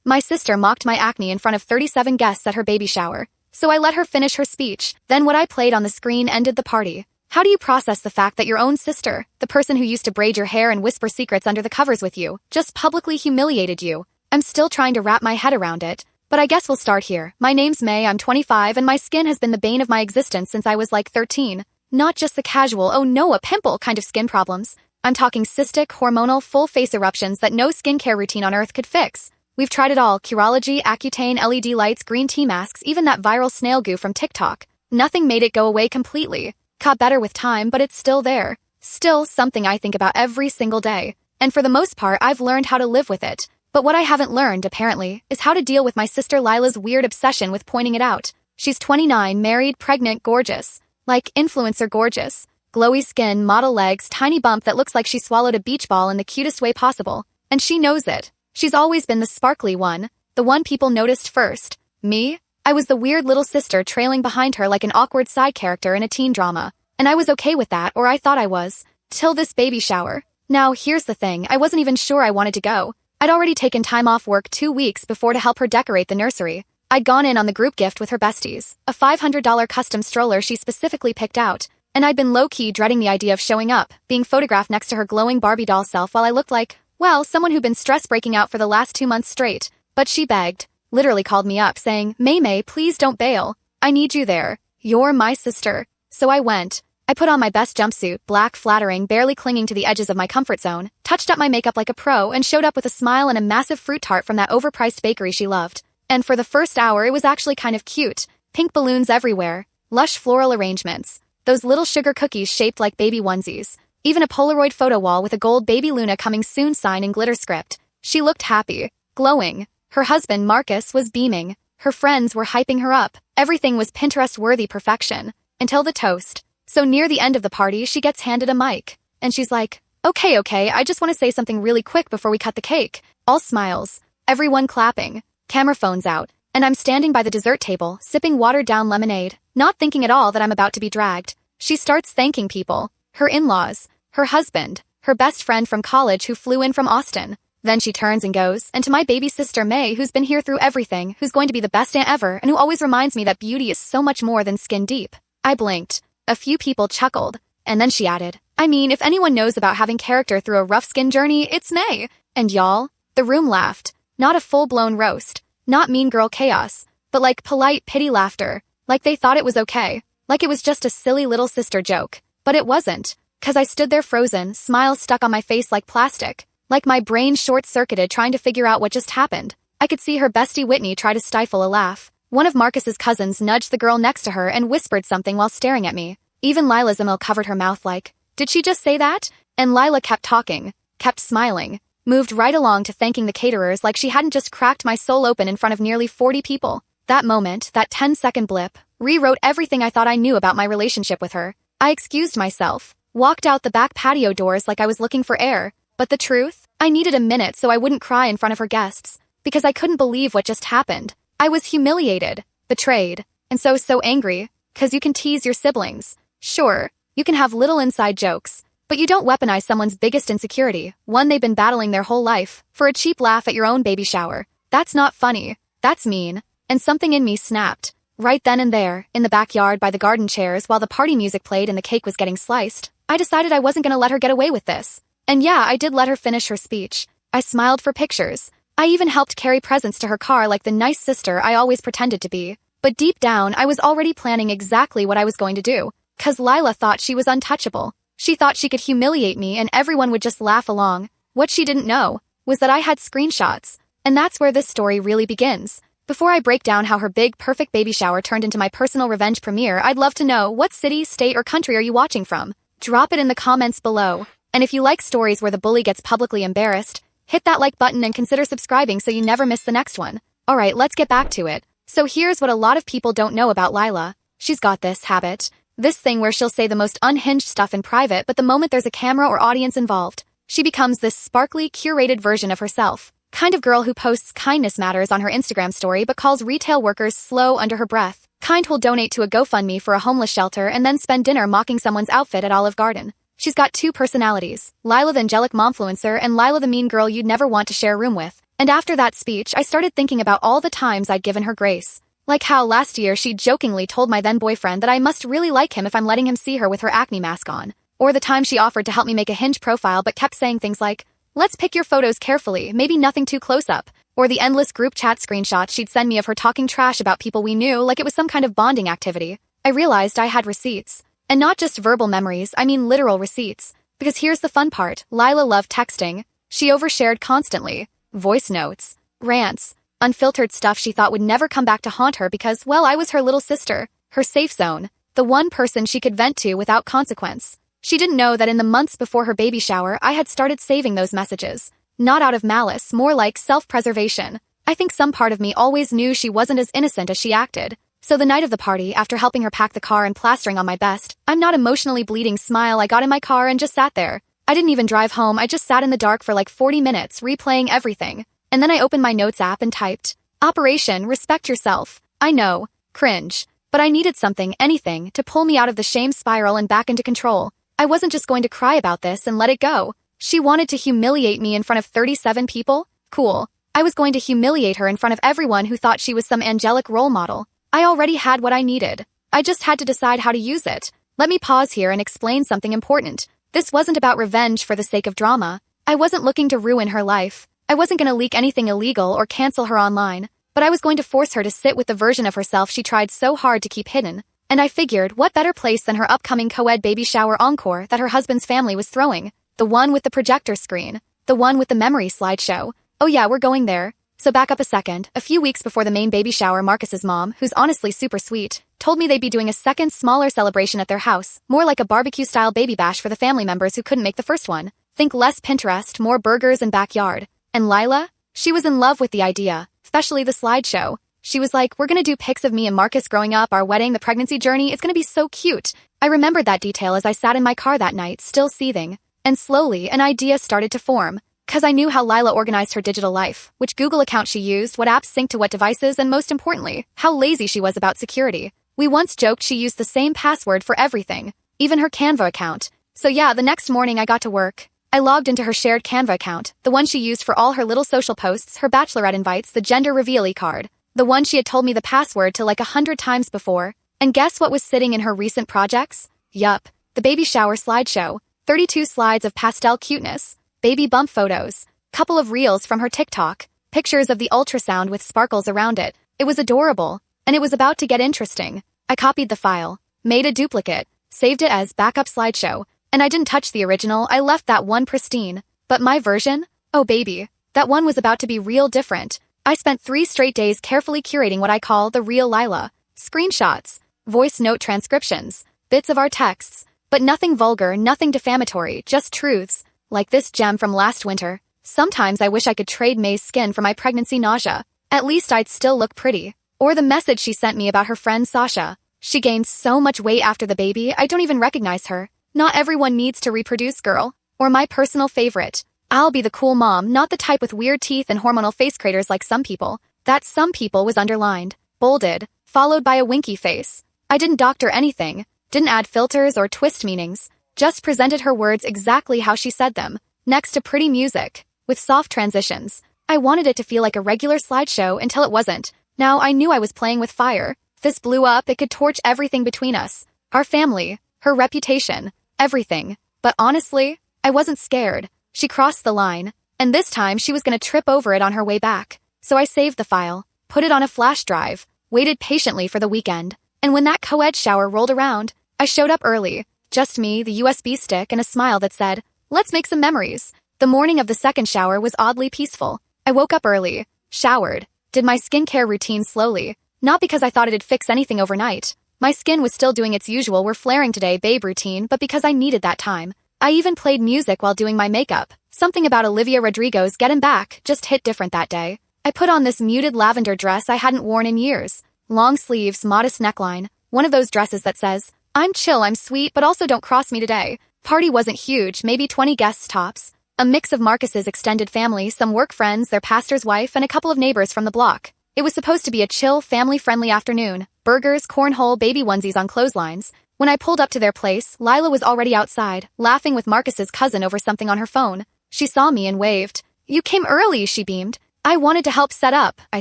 My sister mocked my acne in front of 37 guests at her baby shower, so I let her finish her speech. Then what I played on the screen ended the party. How do you process the fact that your own sister, the person who used to braid your hair and whisper secrets under the covers with you, just publicly humiliated you? I'm still trying to wrap my head around it, but I guess we'll start here. My name's May, I'm 25, and my skin has been the bane of my existence since I was like 13. Not just the casual, oh no, a pimple kind of skin problems. I'm talking cystic, hormonal, full-face eruptions that no skincare routine on earth could fix. We've tried it all: Curology, Accutane, LED lights, green tea masks, even that viral snail goo from TikTok. Nothing made it go away completely. Got better with time, but it's still there. Still something I think about every single day. And for the most part, I've learned how to live with it. But what I haven't learned, apparently, is how to deal with my sister Lila's weird obsession with pointing it out. She's 29, married, pregnant, gorgeous. Like, influencer gorgeous. Glowy skin, model legs, tiny bump that looks like she swallowed a beach ball in the cutest way possible. And she knows it. She's always been the sparkly one, the one people noticed first. Me? I was the weird little sister trailing behind her like an awkward side character in a teen drama. And I was okay with that, or I thought I was. Till this baby shower. Now, here's the thing, I wasn't even sure I wanted to go. I'd already taken time off work 2 weeks before to help her decorate the nursery. I'd gone in on the group gift with her besties, a $500 custom stroller she specifically picked out, and I'd been low-key dreading the idea of showing up, being photographed next to her glowing Barbie doll self while I looked like, well, someone who'd been stress breaking out for the last 2 months straight. But she begged, literally called me up saying, May, please don't bail. I need you there. You're my sister. So I went. I put on my best jumpsuit, black, flattering, barely clinging to the edges of my comfort zone, touched up my makeup like a pro, and showed up with a smile and a massive fruit tart from that overpriced bakery she loved. And for the first hour, it was actually kind of cute. Pink balloons everywhere, lush floral arrangements, those little sugar cookies shaped like baby onesies, even a Polaroid photo wall with a gold Baby Luna coming soon sign in glitter script. She looked happy, glowing. Her husband, Marcus, was beaming. Her friends were hyping her up. Everything was Pinterest-worthy perfection. Until the toast. So near the end of the party, she gets handed a mic. And she's like, okay, I just want to say something really quick before we cut the cake. All smiles. Everyone clapping. Camera phones out. And I'm standing by the dessert table, sipping watered-down lemonade, not thinking at all that I'm about to be dragged. She starts thanking people. Her in-laws. Her husband. Her best friend from college who flew in from Austin. Then she turns and goes, and to my baby sister May, who's been here through everything, who's going to be the best aunt ever, and who always reminds me that beauty is so much more than skin deep. I blinked. A few people chuckled. And then she added, I mean, if anyone knows about having character through a rough skin journey, it's May. And y'all? The room laughed. Not a full-blown roast. Not mean girl chaos. But like polite pity laughter. Like they thought it was okay. Like it was just a silly little sister joke. But it wasn't. 'Cause I stood there frozen, smiles stuck on my face like plastic. Like my brain short-circuited trying to figure out what just happened. I could see her bestie Whitney try to stifle a laugh. One of Marcus's cousins nudged the girl next to her and whispered something while staring at me. Even Lila Zamil covered her mouth like, did she just say that? And Lila kept talking, kept smiling, moved right along to thanking the caterers like she hadn't just cracked my soul open in front of nearly 40 people. That moment, that 10-second blip, rewrote everything I thought I knew about my relationship with her. I excused myself, walked out the back patio doors like I was looking for air. But the truth? I needed a minute so I wouldn't cry in front of her guests. Because I couldn't believe what just happened. I was humiliated, betrayed, and so angry. 'Cause you can tease your siblings. Sure, you can have little inside jokes. But you don't weaponize someone's biggest insecurity, one they've been battling their whole life, for a cheap laugh at your own baby shower. That's not funny. That's mean. And something in me snapped. Right then and there, in the backyard by the garden chairs while the party music played and the cake was getting sliced, I decided I wasn't gonna let her get away with this. And yeah, I did let her finish her speech. I smiled for pictures. I even helped carry presents to her car like the nice sister I always pretended to be. But deep down, I was already planning exactly what I was going to do. 'Cause Lila thought she was untouchable. She thought she could humiliate me and everyone would just laugh along. What she didn't know was that I had screenshots. And that's where this story really begins. Before I break down how her big, perfect baby shower turned into my personal revenge premiere, I'd love to know, what city, state, or country are you watching from? Drop it in the comments below. And if you like stories where the bully gets publicly embarrassed, hit that like button and consider subscribing so you never miss the next one. Alright, let's get back to it. So here's what a lot of people don't know about Lila. She's got this habit. This thing where she'll say the most unhinged stuff in private, but the moment there's a camera or audience involved, she becomes this sparkly, curated version of herself. Kind of girl who posts kindness matters on her Instagram story but calls retail workers slow under her breath. Kind who'll donate to a GoFundMe for a homeless shelter and then spend dinner mocking someone's outfit at Olive Garden. She's got two personalities, Lila the angelic momfluencer and Lila the mean girl you'd never want to share a room with. And after that speech, I started thinking about all the times I'd given her grace. Like how last year she jokingly told my then-boyfriend that I must really like him if I'm letting him see her with her acne mask on. Or the time she offered to help me make a Hinge profile but kept saying things like, "Let's pick your photos carefully, maybe nothing too close up." Or the endless group chat screenshots she'd send me of her talking trash about people we knew like it was some kind of bonding activity. I realized I had receipts. And not just verbal memories, I mean literal receipts. Because here's the fun part, Lila loved texting. She overshared constantly. Voice notes, rants, unfiltered stuff she thought would never come back to haunt her because, well, I was her little sister, her safe zone, the one person she could vent to without consequence. She didn't know that in the months before her baby shower, I had started saving those messages. Not out of malice, more like self-preservation. I think some part of me always knew she wasn't as innocent as she acted. So the night of the party, after helping her pack the car and plastering on my best, I'm not emotionally bleeding smile, I got in my car and just sat there. I didn't even drive home, I just sat in the dark for like 40 minutes, replaying everything. And then I opened my notes app and typed, "Operation Respect Yourself." I know, cringe. But I needed something, anything, to pull me out of the shame spiral and back into control. I wasn't just going to cry about this and let it go. She wanted to humiliate me in front of 37 people? Cool. I was going to humiliate her in front of everyone who thought she was some angelic role model. I already had what I needed. I just had to decide how to use it. Let me pause here and explain something important. This wasn't about revenge for the sake of drama. I wasn't looking to ruin her life. I wasn't going to leak anything illegal or cancel her online. But I was going to force her to sit with the version of herself she tried so hard to keep hidden. And I figured, what better place than her upcoming co-ed baby shower encore that her husband's family was throwing? The one with the projector screen. The one with the memory slideshow. Oh yeah, we're going there. So back up a second. A few weeks before the main baby shower, Marcus's mom, who's honestly super sweet, told me they'd be doing a second, smaller celebration at their house, more like a barbecue-style baby bash for the family members who couldn't make the first one. Think less Pinterest, more burgers and backyard. And Lila? She was in love with the idea, especially the slideshow. She was like, "We're gonna do pics of me and Marcus growing up, our wedding, the pregnancy journey, it's gonna be so cute." I remembered that detail as I sat in my car that night, still seething. And slowly, an idea started to form. Cause I knew how Lila organized her digital life, which Google account she used, what apps synced to what devices, and most importantly, how lazy she was about security. We once joked she used the same password for everything, even her Canva account. So yeah, the next morning I got to work. I logged into her shared Canva account, the one she used for all her little social posts, her bachelorette invites, the gender reveal card, the one she had told me the password to like 100 times before. And guess what was sitting in her recent projects? Yup, the baby shower slideshow, 32 slides of pastel cuteness. Baby bump photos, couple of reels from her TikTok, pictures of the ultrasound with sparkles around it. It was adorable, and it was about to get interesting. I copied the file, made a duplicate, saved it as backup slideshow, and I didn't touch the original, I left that one pristine. But my version? Oh baby, that one was about to be real different. I spent 3 straight days carefully curating what I call the real Lila. Screenshots, voice note transcriptions, bits of our texts, but nothing vulgar, nothing defamatory, just truths. Like this gem from last winter. Sometimes I wish I could trade May's skin for my pregnancy nausea. At least I'd still look pretty. Or the message she sent me about her friend Sasha. She gained so much weight after the baby, I don't even recognize her. Not everyone needs to reproduce, girl. Or my personal favorite. I'll be the cool mom, not the type with weird teeth and hormonal face craters like some people. That some people was underlined, bolded, followed by a winky face. I didn't doctor anything, didn't add filters or twist meanings. Just presented her words exactly how she said them, next to pretty music, with soft transitions. I wanted it to feel like a regular slideshow until it wasn't. Now I knew I was playing with fire. If this blew up, it could torch everything between us. Our family, her reputation, everything. But honestly, I wasn't scared. She crossed the line, and this time she was gonna trip over it on her way back. So I saved the file, put it on a flash drive, waited patiently for the weekend. And when that co-ed shower rolled around, I showed up early. Just me, the USB stick, and a smile that said, "Let's make some memories." The morning of the second shower was oddly peaceful. I woke up early, showered, did my skincare routine slowly, not because I thought it'd fix anything overnight. My skin was still doing its usual "we're flaring today, babe" routine, but because I needed that time. I even played music while doing my makeup. Something about Olivia Rodrigo's Get 'Em Back just hit different that day. I put on this muted lavender dress I hadn't worn in years. Long sleeves, modest neckline, one of those dresses that says, "I'm chill, I'm sweet, but also don't cross me today." Party wasn't huge, maybe 20 guests tops. A mix of Marcus's extended family, some work friends, their pastor's wife, and a couple of neighbors from the block. It was supposed to be a chill, family-friendly afternoon. Burgers, cornhole, baby onesies on clotheslines. When I pulled up to their place, Lila was already outside, laughing with Marcus's cousin over something on her phone. She saw me and waved. "You came early," she beamed. I wanted to help set up, I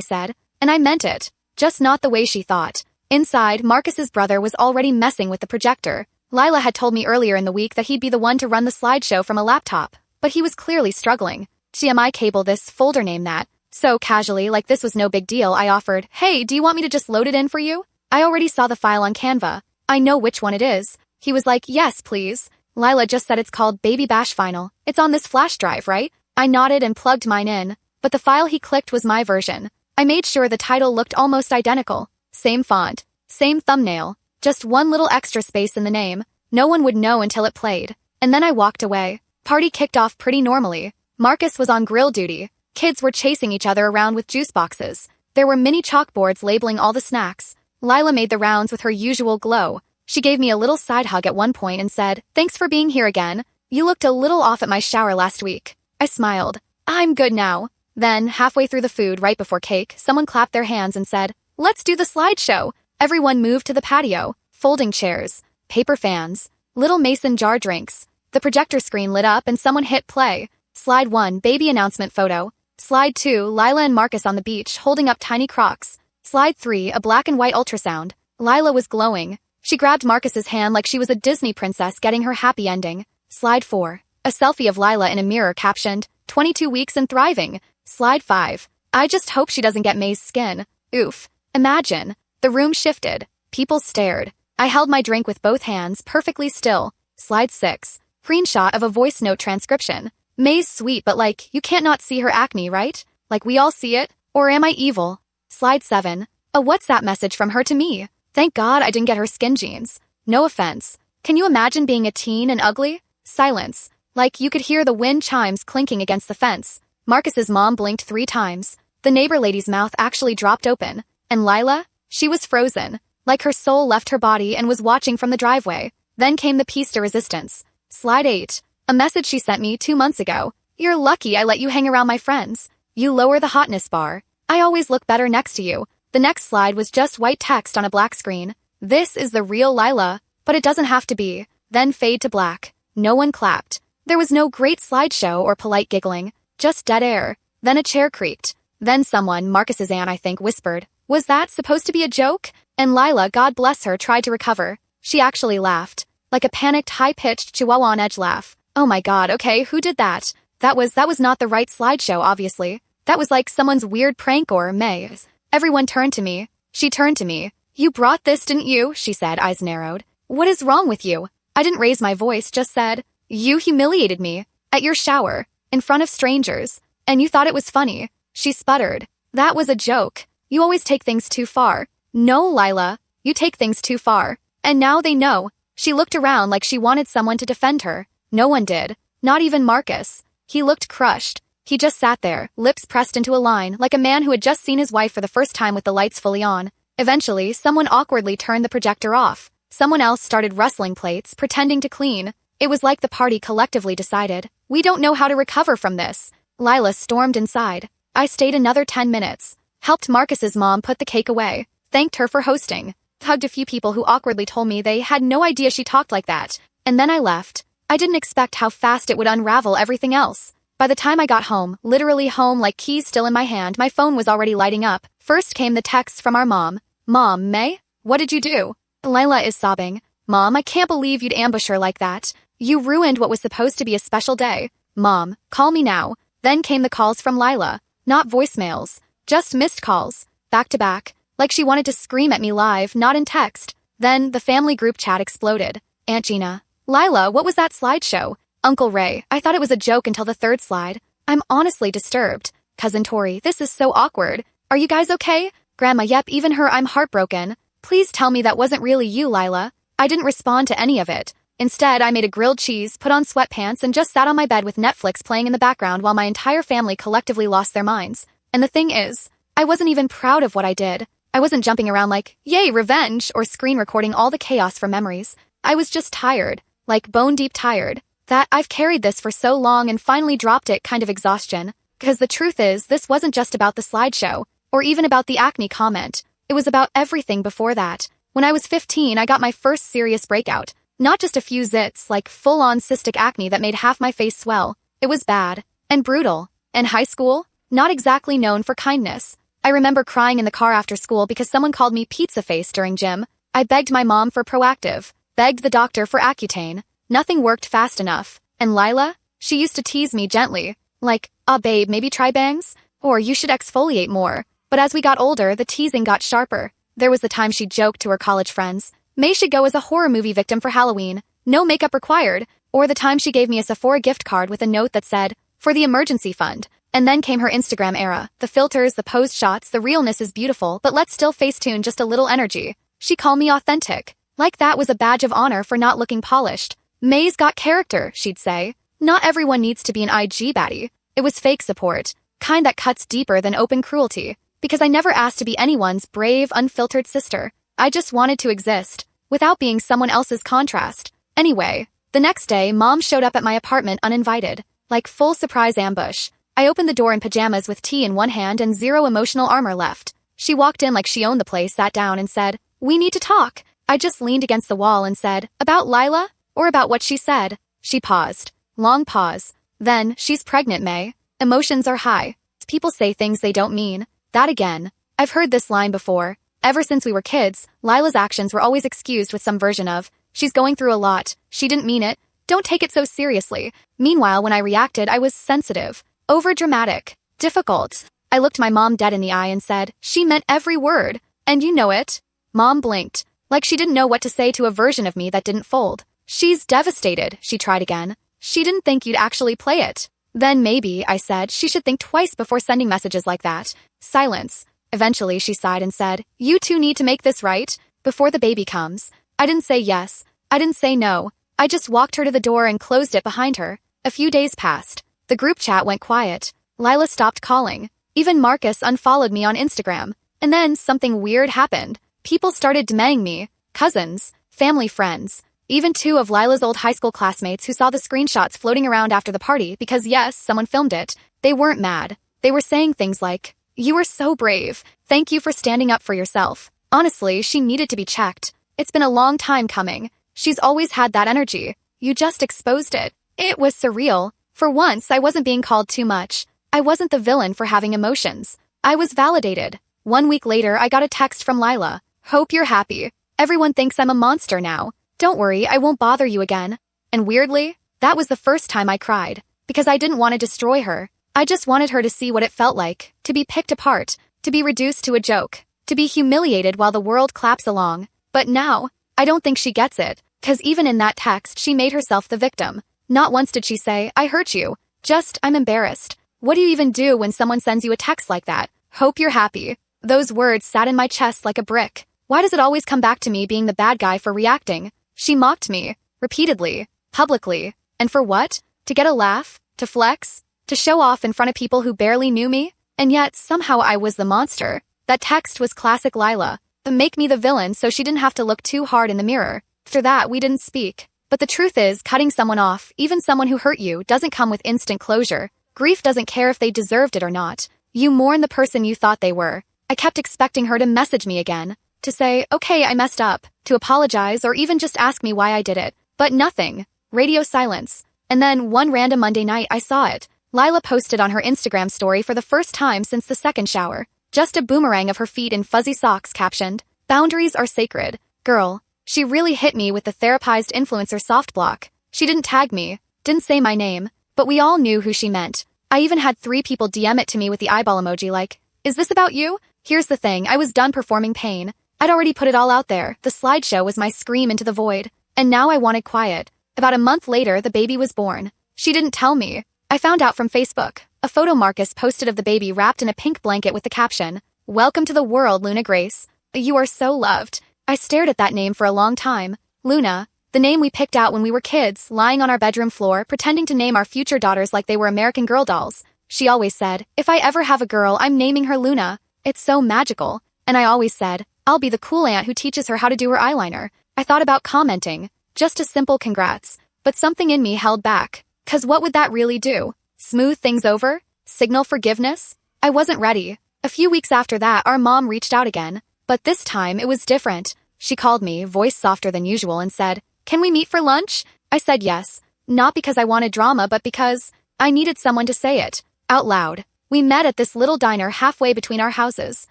said. And I meant it. Just not the way she thought. Inside, Marcus's brother was already messing with the projector. Lila had told me earlier in the week that he'd be the one to run the slideshow from a laptop, but he was clearly struggling. GMI cable this, folder name that. So casually, like this was no big deal, I offered, hey, do you want me to just load it in for you? I already saw the file on Canva. I know which one it is. He was like, yes, please. Lila just said it's called Baby Bash Final. It's on this flash drive, right? I nodded and plugged mine in, but the file he clicked was my version. I made sure the title looked almost identical. Same font, same thumbnail, just one little extra space in the name. No one would know until it played. And then I walked away. Party kicked off pretty normally. Marcus was on grill duty. Kids were chasing each other around with juice boxes. There were mini chalkboards labeling all the snacks. Lila made the rounds with her usual glow. She gave me a little side hug at one point and said, thanks for being here again. You looked a little off at my shower last week. I smiled. I'm good now. Then, halfway through the food right before cake, someone clapped their hands and said, let's do the slideshow. Everyone moved to the patio. Folding chairs, paper fans, little mason jar drinks. The projector screen lit up and someone hit play. Slide 1, baby announcement photo. Slide 2, Lila and Marcus on the beach holding up tiny crocs. Slide 3, a black and white ultrasound. Lila was glowing. She grabbed Marcus's hand like she was a Disney princess getting her happy ending. Slide 4, a selfie of Lila in a mirror captioned, 22 weeks and thriving. Slide 5, I just hope she doesn't get May's skin. Oof. Imagine. The room shifted. People stared. I held my drink with both hands, perfectly still. Slide 6, screenshot of a voice note transcription. May's sweet, but like, you can't not see her acne, right? Like we all see it? Or am I evil? Slide 7, a WhatsApp message from her to me. Thank God I didn't get her skin jeans. No offense. Can you imagine being a teen and ugly? Silence. Like you could hear the wind chimes clinking against the fence. Marcus's mom blinked 3 times. The neighbor lady's mouth actually dropped open. And Lila? She was frozen. Like her soul left her body and was watching from the driveway. Then came the piece de resistance. Slide 8. A message she sent me 2 months ago. You're lucky I let you hang around my friends. You lower the hotness bar. I always look better next to you. The next slide was just white text on a black screen. This is the real Lila, but it doesn't have to be. Then fade to black. No one clapped. There was no great slideshow or polite giggling. Just dead air. Then a chair creaked. Then someone, Marcus's aunt I think, whispered, was that supposed to be a joke? And Lila, God bless her, tried to recover. She actually laughed. Like a panicked, high-pitched chihuahua on edge laugh. Oh my God, okay, who did that? That was not the right slideshow, obviously. That was like someone's weird prank or May's. Everyone turned to me. She turned to me. You brought this, didn't you? She said, eyes narrowed. What is wrong with you? I didn't raise my voice, just said, you humiliated me. At your shower. In front of strangers. And you thought it was funny. She sputtered. That was a joke. You always take things too far. No, Lila. You take things too far. And now they know. She looked around like she wanted someone to defend her. No one did. Not even Marcus. He looked crushed. He just sat there, lips pressed into a line, like a man who had just seen his wife for the first time with the lights fully on. Eventually, someone awkwardly turned the projector off. Someone else started rustling plates, pretending to clean. It was like the party collectively decided, we don't know how to recover from this. Lila stormed inside. I stayed another 10 minutes. Helped Marcus's mom put the cake away. Thanked her for hosting. Hugged a few people who awkwardly told me they had no idea she talked like that. And then I left. I didn't expect how fast it would unravel everything else. By the time I got home, literally home like keys still in my hand, my phone was already lighting up. First came the text from our mom. Mom, May? What did you do? Lila is sobbing. Mom, I can't believe you'd ambush her like that. You ruined what was supposed to be a special day. Mom, call me now. Then came the calls from Lila. Not voicemails. Just missed calls. Back to back. Like she wanted to scream at me live, not in text. Then the family group chat exploded. Aunt Gina. Lila, what was that slideshow? Uncle Ray, I thought it was a joke until the third slide. I'm honestly disturbed. Cousin Tori, this is so awkward. Are you guys okay? Grandma, yep, even her, I'm heartbroken. Please tell me that wasn't really you, Lila. I didn't respond to any of it. Instead, I made a grilled cheese, put on sweatpants, and just sat on my bed with Netflix playing in the background while my entire family collectively lost their minds. And the thing is, I wasn't even proud of what I did. I wasn't jumping around like, yay, revenge, or screen recording all the chaos from memories. I was just tired. Like bone-deep tired. That I've carried this for so long and finally dropped it kind of exhaustion. Because the truth is, this wasn't just about the slideshow, or even about the acne comment. It was about everything before that. When I was 15, I got my first serious breakout. Not just a few zits, like full-on cystic acne that made half my face swell. It was bad. And brutal. And high school? not exactly known for kindness. I remember crying in the car after school because someone called me pizza face during gym. I begged my mom for Proactive, begged the doctor for Accutane. Nothing worked fast enough. And Lila? She used to tease me gently, like, babe, maybe try bangs? Or you should exfoliate more. But as we got older, the teasing got sharper. There was the time she joked to her college friends, May should go as a horror movie victim for Halloween, no makeup required, or the time she gave me a Sephora gift card with a note that said, for the emergency fund. And then came her Instagram era. The filters, the posed shots, the realness is beautiful, but let's still Facetune just a little energy. She called me authentic. Like that was a badge of honor for not looking polished. May's got character, she'd say. Not everyone needs to be an IG baddie. It was fake support, kind that cuts deeper than open cruelty. Because I never asked to be anyone's brave, unfiltered sister. I just wanted to exist, without being someone else's contrast. Anyway, the next day, Mom showed up at my apartment uninvited, like full surprise ambush. I opened the door in pajamas with tea in one hand and zero emotional armor left. She walked in like she owned the place, sat down and said, we need to talk. I just leaned against the wall and said, about Lila? Or about what she said? She paused. Long pause. Then, she's pregnant, May. Emotions are high. People say things they don't mean. That again. I've heard this line before. Ever since we were kids, Lila's actions were always excused with some version of, she's going through a lot, she didn't mean it, don't take it so seriously. Meanwhile, when I reacted, I was sensitive, overdramatic, difficult. I looked my mom dead in the eye and said, she meant every word, and you know it. Mom blinked, like she didn't know what to say to a version of me that didn't fold. She's devastated, she tried again. She didn't think you'd actually play it. Then maybe, I said, she should think twice before sending messages like that. Silence. Eventually, she sighed and said, you two need to make this right, before the baby comes. I didn't say yes. I didn't say no. I just walked her to the door and closed it behind her. A few days passed. The group chat went quiet. Lila stopped calling. Even Marcus unfollowed me on Instagram. And then something weird happened. People started DMing me. Cousins. Family friends. Even two of Lila's old high school classmates who saw the screenshots floating around after the party because yes, someone filmed it. They weren't mad. They were saying things like, you were so brave. Thank you for standing up for yourself. Honestly, she needed to be checked. It's been a long time coming. She's always had that energy. You just exposed it. It was surreal. For once, I wasn't being called too much. I wasn't the villain for having emotions. I was validated. 1 week later, I got a text from Lila. Hope you're happy. Everyone thinks I'm a monster now. Don't worry, I won't bother you again. And weirdly, that was the first time I cried. Because I didn't want to destroy her. I just wanted her to see what it felt like. To be picked apart. To be reduced to a joke. To be humiliated while the world claps along. But now, I don't think she gets it. 'Cause even in that text, she made herself the victim. Not once did she say, I hurt you. Just, I'm embarrassed. What do you even do when someone sends you a text like that? Hope you're happy. Those words sat in my chest like a brick. Why does it always come back to me being the bad guy for reacting? She mocked me. Repeatedly. Publicly. And for what? To get a laugh? To flex? To show off in front of people who barely knew me? And yet, somehow I was the monster. That text was classic Lila. Make me the villain so she didn't have to look too hard in the mirror. After that, we didn't speak. But the truth is, cutting someone off, even someone who hurt you, doesn't come with instant closure. Grief doesn't care if they deserved it or not. You mourn the person you thought they were. I kept expecting her to message me again. To say, okay, I messed up. To apologize or even just ask me why I did it. But nothing. Radio silence. And then, one random Monday night, I saw it. Lila posted on her Instagram story for the first time since the second shower. Just a boomerang of her feet in fuzzy socks captioned, boundaries are sacred. Girl. She really hit me with the therapized influencer soft block. She didn't tag me, didn't say my name, but we all knew who she meant. I even had 3 people DM it to me with the eyeball emoji like, is this about you? Here's the thing, I was done performing pain. I'd already put it all out there. The slideshow was my scream into the void. And now I wanted quiet. About a month later, the baby was born. She didn't tell me. I found out from Facebook. A photo Marcus posted of the baby wrapped in a pink blanket with the caption, welcome to the world, Luna Grace. You are so loved. I stared at that name for a long time. Luna, the name we picked out when we were kids, lying on our bedroom floor, pretending to name our future daughters like they were American Girl dolls. She always said, if I ever have a girl, I'm naming her Luna. It's so magical. And I always said, I'll be the cool aunt who teaches her how to do her eyeliner. I thought about commenting. Just a simple congrats. But something in me held back. 'Cause what would that really do? Smooth things over? Signal forgiveness? I wasn't ready. A few weeks after that, our mom reached out again. But this time, it was different. She called me, voice softer than usual, and said, can we meet for lunch? I said yes. Not because I wanted drama, but because I needed someone to say it. Out loud. We met at this little diner halfway between our houses.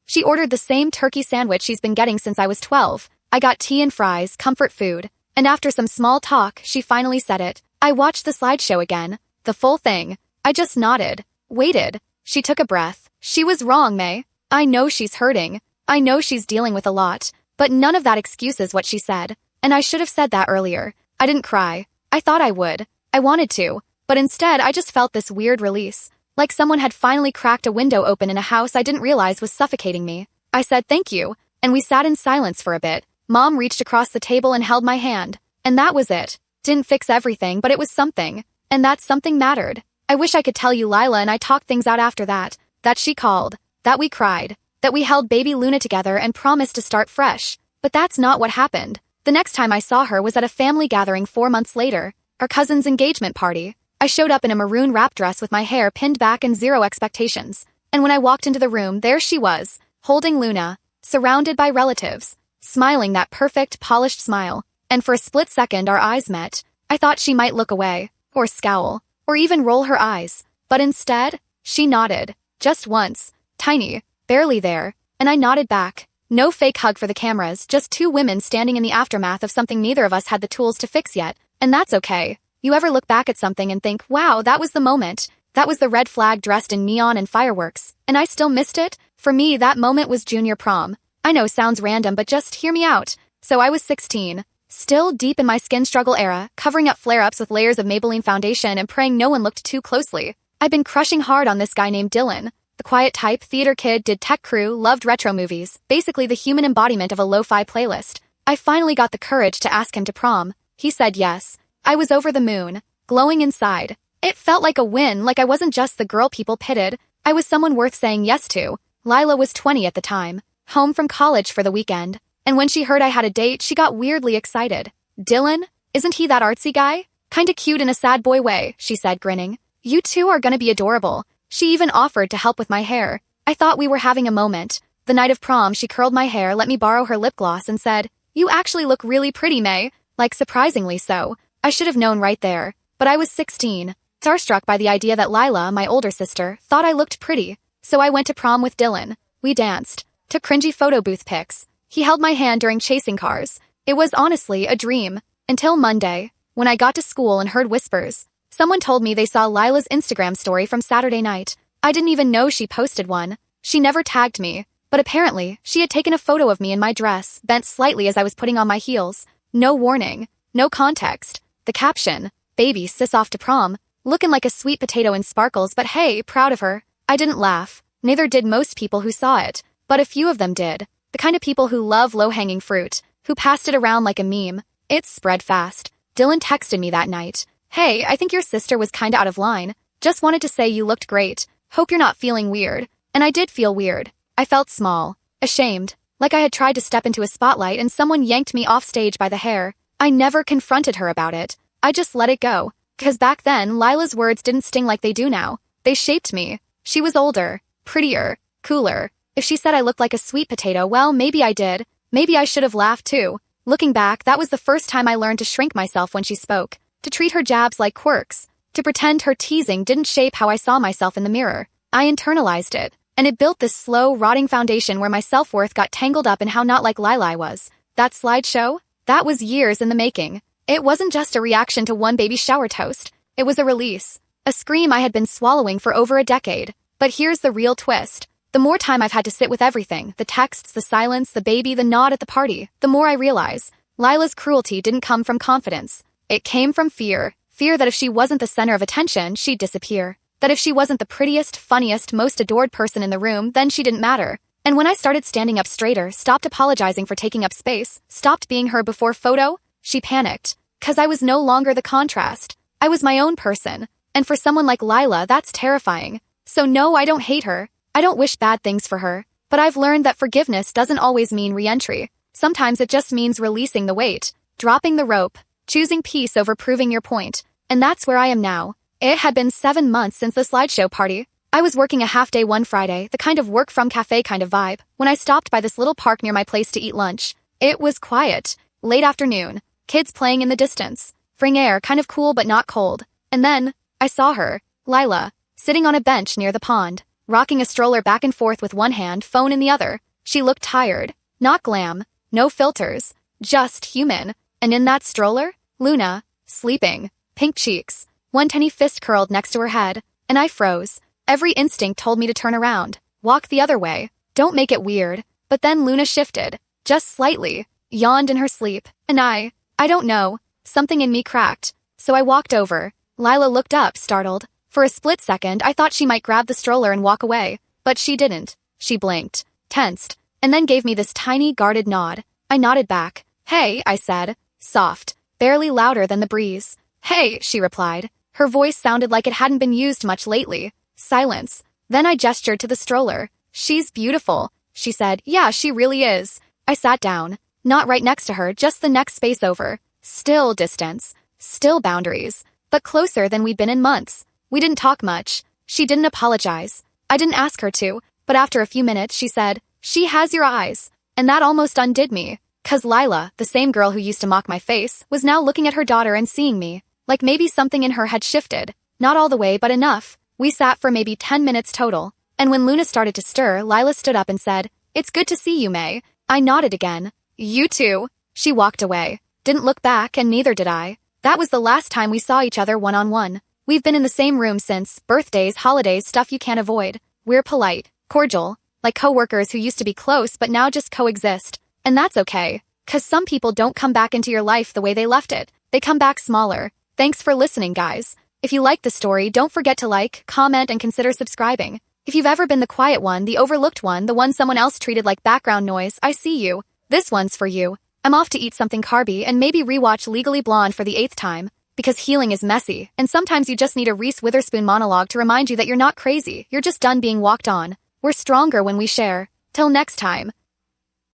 She ordered the same turkey sandwich she's been getting since I was 12. I got tea and fries, comfort food. And after some small talk, she finally said it. I watched the slideshow again. The full thing. I just nodded. Waited. She took a breath. She was wrong, May. I know she's hurting. I know she's dealing with a lot. But none of that excuses what she said. And I should have said that earlier. I didn't cry. I thought I would. I wanted to. But instead, I just felt this weird release. Like someone had finally cracked a window open in a house I didn't realize was suffocating me. I said thank you, and we sat in silence for a bit. Mom reached across the table and held my hand. And that was it. Didn't fix everything, but it was something. And that something mattered. I wish I could tell you Lila and I talked things out after that. That she called. That we cried. That we held baby Luna together and promised to start fresh. But that's not what happened. The next time I saw her was at a family gathering 4 months later. Our cousin's engagement party. I showed up in a maroon wrap dress with my hair pinned back and zero expectations. And when I walked into the room, there she was, holding Luna, surrounded by relatives, smiling that perfect, polished smile. And for a split second our eyes met. I thought she might look away, or scowl, or even roll her eyes. But instead, she nodded. Just once. Tiny. Barely there. And I nodded back. No fake hug for the cameras, just two women standing in the aftermath of something neither of us had the tools to fix yet. And that's okay. You ever look back at something and think, wow, that was the moment. That was the red flag dressed in neon and fireworks. And I still missed it? For me, that moment was junior prom. I know sounds random, but just hear me out. So I was 16. Still deep in my skin struggle era, covering up flare-ups with layers of Maybelline foundation and praying no one looked too closely. I'd been crushing hard on this guy named Dylan. The quiet type, theater kid, did tech crew, loved retro movies, basically the human embodiment of a lo-fi playlist. I finally got the courage to ask him to prom. He said yes. I was over the moon, glowing inside. It felt like a win, like I wasn't just the girl people pitted. I was someone worth saying yes to. Lila was 20 at the time, home from college for the weekend. And when she heard I had a date, she got weirdly excited. Dylan? Isn't he that artsy guy? Kinda cute in a sad boy way, she said, grinning. You two are gonna be adorable. She even offered to help with my hair. I thought we were having a moment. The night of prom, she curled my hair, let me borrow her lip gloss, and said, "You actually look really pretty, May." Like surprisingly so. I should have known right there. But I was 16, starstruck by the idea that Lila, my older sister, thought I looked pretty. So I went to prom with Dylan. We danced. Took cringy photo booth pics. He held my hand during chasing cars. It was honestly a dream. Until Monday, when I got to school and heard whispers. Someone told me they saw Lila's Instagram story from Saturday night. I didn't even know she posted one. She never tagged me. But apparently, she had taken a photo of me in my dress, bent slightly as I was putting on my heels. No warning. No context. The caption, "Baby sis off to prom," looking like a sweet potato in sparkles, but hey, proud of her. I didn't laugh. Neither did most people who saw it. But a few of them did. The kind of people who love low-hanging fruit, who passed it around like a meme. It spread fast. Dylan texted me that night. "Hey, I think your sister was kinda out of line. Just wanted to say you looked great. Hope you're not feeling weird." And I did feel weird. I felt small. Ashamed. Like I had tried to step into a spotlight and someone yanked me off stage by the hair. I never confronted her about it. I just let it go. 'Cause back then, Lila's words didn't sting like they do now. They shaped me. She was older, prettier, cooler. If she said I looked like a sweet potato, well, maybe I did. Maybe I should have laughed too. Looking back, that was the first time I learned to shrink myself when she spoke. To treat her jabs like quirks. To pretend her teasing didn't shape how I saw myself in the mirror. I internalized it. And it built this slow, rotting foundation where my self-worth got tangled up in how not like Lila I was. That slideshow? That was years in the making. It wasn't just a reaction to one baby shower toast. It was a release. A scream I had been swallowing for over a decade. But here's the real twist. The more time I've had to sit with everything, the texts, the silence, the baby, the nod at the party, the more I realize Lila's cruelty didn't come from confidence. It came from fear. Fear that if she wasn't the center of attention, she'd disappear. That if she wasn't the prettiest, funniest, most adored person in the room, then she didn't matter. And when I started standing up straighter, stopped apologizing for taking up space, stopped being her before photo, she panicked. 'Cause I was no longer the contrast. I was my own person. And for someone like Lila, that's terrifying. So no, I don't hate her. I don't wish bad things for her. But I've learned that forgiveness doesn't always mean re-entry. Sometimes it just means releasing the weight, dropping the rope, choosing peace over proving your point. And that's where I am now. It had been 7 months since the slideshow party. I was working a half-day one Friday, the kind of work-from-cafe kind of vibe, when I stopped by this little park near my place to eat lunch. It was quiet. Late afternoon. Kids playing in the distance. Spring air, kind of cool but not cold. And then, I saw her, Lila, sitting on a bench near the pond. rocking a stroller back and forth with one hand, phone in the other. She looked tired. Not glam. No filters. Just human. And in that stroller? Luna. Sleeping. Pink cheeks. One tiny fist curled next to her head. And I froze. Every instinct told me to turn around. Walk the other way. Don't make it weird. But then Luna shifted. Just slightly. Yawned in her sleep. And I don't know. Something in me cracked. So I walked over. Lila looked up, startled. For a split second, I thought she might grab the stroller and walk away. But she didn't. She blinked. Tensed. And then gave me this tiny, guarded nod. I nodded back. Hey, I said. Soft. Barely louder than the breeze. Hey, she replied. Her voice sounded like it hadn't been used much lately. Silence. Then I gestured to the stroller. She's beautiful, she said. Yeah, she really is. I sat down. Not right next to her, just the next space over. Still distance. Still boundaries. But closer than we'd been in months. We didn't talk much. She didn't apologize. I didn't ask her to, but after a few minutes she said, "She has your eyes." And that almost undid me. 'Cause Lila, the same girl who used to mock my face, was now looking at her daughter and seeing me. Like maybe something in her had shifted. Not all the way, but enough. We sat for maybe 10 minutes total. And when Luna started to stir, Lila stood up and said, "It's good to see you, May." I nodded again. "You too." She walked away. Didn't look back, and neither did I. That was the last time we saw each other one-on-one. We've been in the same room since, birthdays, holidays, stuff you can't avoid. We're polite, cordial, like coworkers who used to be close but now just coexist. And that's okay. 'Cause some people don't come back into your life the way they left it. They come back smaller. Thanks for listening, guys. If you liked the story, don't forget to like, comment, and consider subscribing. If you've ever been the quiet one, the overlooked one, the one someone else treated like background noise, I see you. This one's for you. I'm off to eat something carby and maybe rewatch Legally Blonde for the 8th time. Because healing is messy, and sometimes you just need a Reese Witherspoon monologue to remind you that you're not crazy, you're just done being walked on. We're stronger when we share. Till next time.